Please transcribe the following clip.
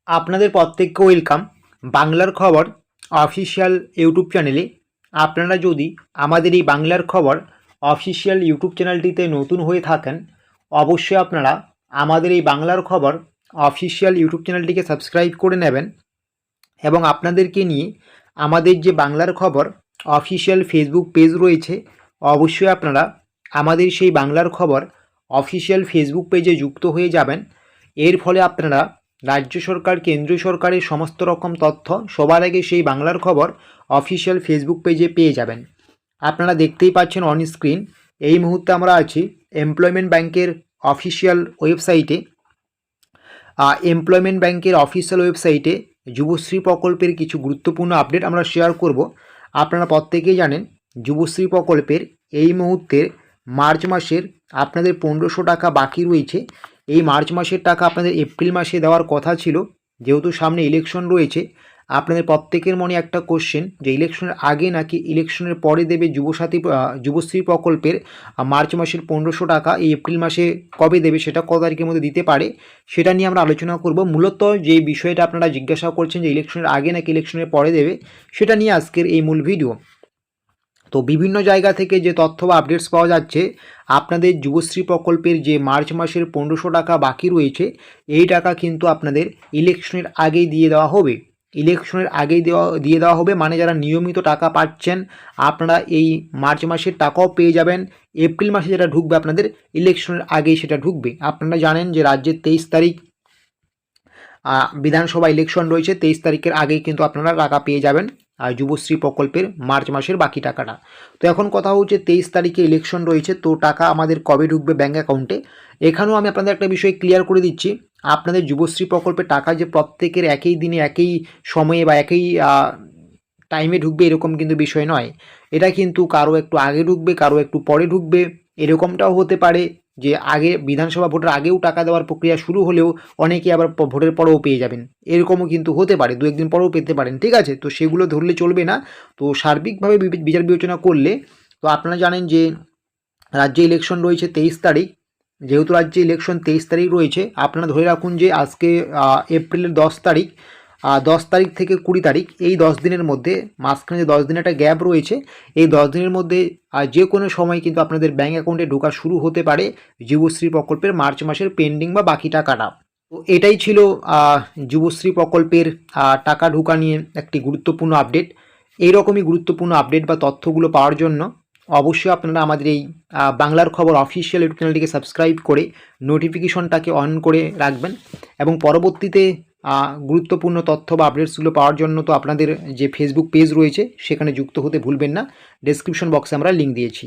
আপনাদের প্রত্যেককে ওয়েলকাম বাংলার খবর অফিসিয়াল ইউটিউব চ্যানেলে। আপনারা যদি আমাদের এই বাংলার খবর অফিসিয়াল ইউটিউব চ্যানেলটিতে নতুন হয়ে থাকেন, অবশ্যই আপনারা আমাদের এই বাংলার খবর অফিসিয়াল ইউটিউব চ্যানেলটিকে সাবস্ক্রাইব করে নেবেন এবং আপনাদেরকে নিয়ে আমাদের যে বাংলার খবর অফিসিয়াল ফেসবুক পেজ রয়েছে, অবশ্যই আপনারা আমাদের সেই বাংলার খবর অফিসিয়াল ফেসবুক পেজে যুক্ত হয়ে যাবেন। এর ফলে আপনারা রাজ্য সরকার কেন্দ্রীয় সরকারের সমস্ত রকম তথ্য সবার আগে সেই বাংলার খবর অফিসিয়াল ফেসবুক পেজে পেয়ে যাবেন। আপনারা দেখতেই পাচ্ছেন অন স্ক্রিন, এই মুহূর্তে আমরা আছি এমপ্লয়মেন্ট ব্যাংকের অফিসিয়াল ওয়েবসাইটে। এমপ্লয়মেন্ট ব্যাংকের অফিসিয়াল ওয়েবসাইটে যুবশ্রী প্রকল্পের কিছু গুরুত্বপূর্ণ আপডেট আমরা শেয়ার করব। আপনারা প্রত্যেকেই জানেন যুবশ্রী প্রকল্পের এই মুহূর্তে মার্চ মাসের আপনাদের 1500 টাকা বাকি রয়েছে। এই মার্চ মাসের টাকা আপনাদের এপ্রিল মাসে দেওয়ার কথা ছিল, যেহেতু সামনে ইলেকশন রয়েছে। আপনাদের প্রত্যেকের মনে একটা কোশ্চেন যে ইলেকশনের আগে নাকি ইলেকশনের পরে দেবে যুবশ্রী প্রকল্পের মার্চ মাসের 1500 টাকা এই এপ্রিল মাসে কবে দেবে, সেটা কত তারিখের মধ্যে দিতে পারে, সেটা নিয়ে আমরা আলোচনা করব। মূলত যে বিষয়টা আপনারা জিজ্ঞাসা করছেন যে ইলেকশনের আগে নাকি ইলেকশনের পরে দেবে, সেটা নিয়ে আজকের এই মূল ভিডিও। তো বিভিন্ন জায়গা থেকে যে তথ্য বা আপডেটস পাওয়া যাচ্ছে, আপনাদের যুবশ্রী প্রকল্পের যে মার্চ মাসের 1500 টাকা বাকি রয়েছে, এই টাকা কিন্তু আপনাদের ইলেকশনের আগেই দিয়ে দেওয়া হবে। ইলেকশনের আগেই দিয়ে দেওয়া হবে মানে যারা নিয়মিত টাকা পাচ্ছেন আপনারা এই মার্চ মাসের টাকাও পেয়ে যাবেন। এপ্রিল মাসে যেটা ঢুকবে আপনাদের ইলেকশনের আগেই সেটা ঢুকবে। আপনারা জানেন যে রাজ্যের 23 তারিখ বিধানসভা ইলেকশন রয়েছে, 23 তারিখের আগেই কিন্তু আপনারা টাকা পেয়ে যাবেন আর যুবশ্রী প্রকল্পের মার্চ মাসের বাকি টাকাটা। তো এখন কথা হচ্ছে 23 তারিখে ইলেকশন রয়েছে, তো টাকা আমাদের কবে ঢুকবে ব্যাঙ্ক অ্যাকাউন্টে। এখানেও আমি আপনাদের একটা বিষয় ক্লিয়ার করে দিচ্ছি, আপনাদের যুবশ্রী প্রকল্পের টাকা যে প্রত্যেকের একই দিনে একই সময়ে বা একই টাইমে ঢুকবে এরকম কিন্তু বিষয় নয়। এটা কিন্তু কারো একটু আগে ঢুকবে, কারো একটু পরে ঢুকবে, এরকমটাও হতে পারে যে আগে বিধানসভা ভোটের আগেও টাকা দেওয়ার প্রক্রিয়া শুরু হলেও অনেকে আবার ভোটের পরেও পেয়ে যাবেন, এরকমও কিন্তু হতে পারে, দু একদিন পরেও পেতে পারেন। ঠিক আছে, তো সেগুলো ধরলে চলবে না। তো সার্বিকভাবে বিচার বিবেচনা করলে, তো আপনারা জানেন যে রাজ্যে ইলেকশন রয়েছে 23 তারিখ। যেহেতু রাজ্যে ইলেকশন 23 তারিখ রয়েছে, আপনারা ধরে রাখুন যে আজকে এপ্রিলের 10 তারিখ, 10 তারিখ থেকে 20 তারিখ, এই 10 দিনের মধ্যে, মাঝখানে যে 10 দিনের একটা গ্যাপ রয়েছে, এই 10 দিনের মধ্যে যে কোনো সময় কিন্তু আপনাদের ব্যাঙ্ক অ্যাকাউন্টে ঢোকা শুরু হতে পারে যুবশ্রী প্রকল্পের মার্চ মাসের পেন্ডিং বা বাকি টাকাটা। তো এটাই ছিল যুবশ্রী প্রকল্পের টাকা ঢোকা নিয়ে একটি গুরুত্বপূর্ণ আপডেট। এইরকমই গুরুত্বপূর্ণ আপডেট বা তথ্যগুলো পাওয়ার জন্য অবশ্যই আপনারা আমাদের এই বাংলার খবর অফিসিয়াল ইউটিউব চ্যানেলটিকে সাবস্ক্রাইব করে নোটিফিকেশনটাকে অন করে রাখবেন এবং পরবর্তীতে গুরুত্বপূর্ণ তথ্য বা আপডেটসগুলো পাওয়ার জন্য তো আপনাদের যে ফেসবুক পেজ রয়েছে সেখানে যুক্ত হতে ভুলবেন না। ডেসক্রিপশন বক্সে আমরা লিঙ্ক দিয়েছি।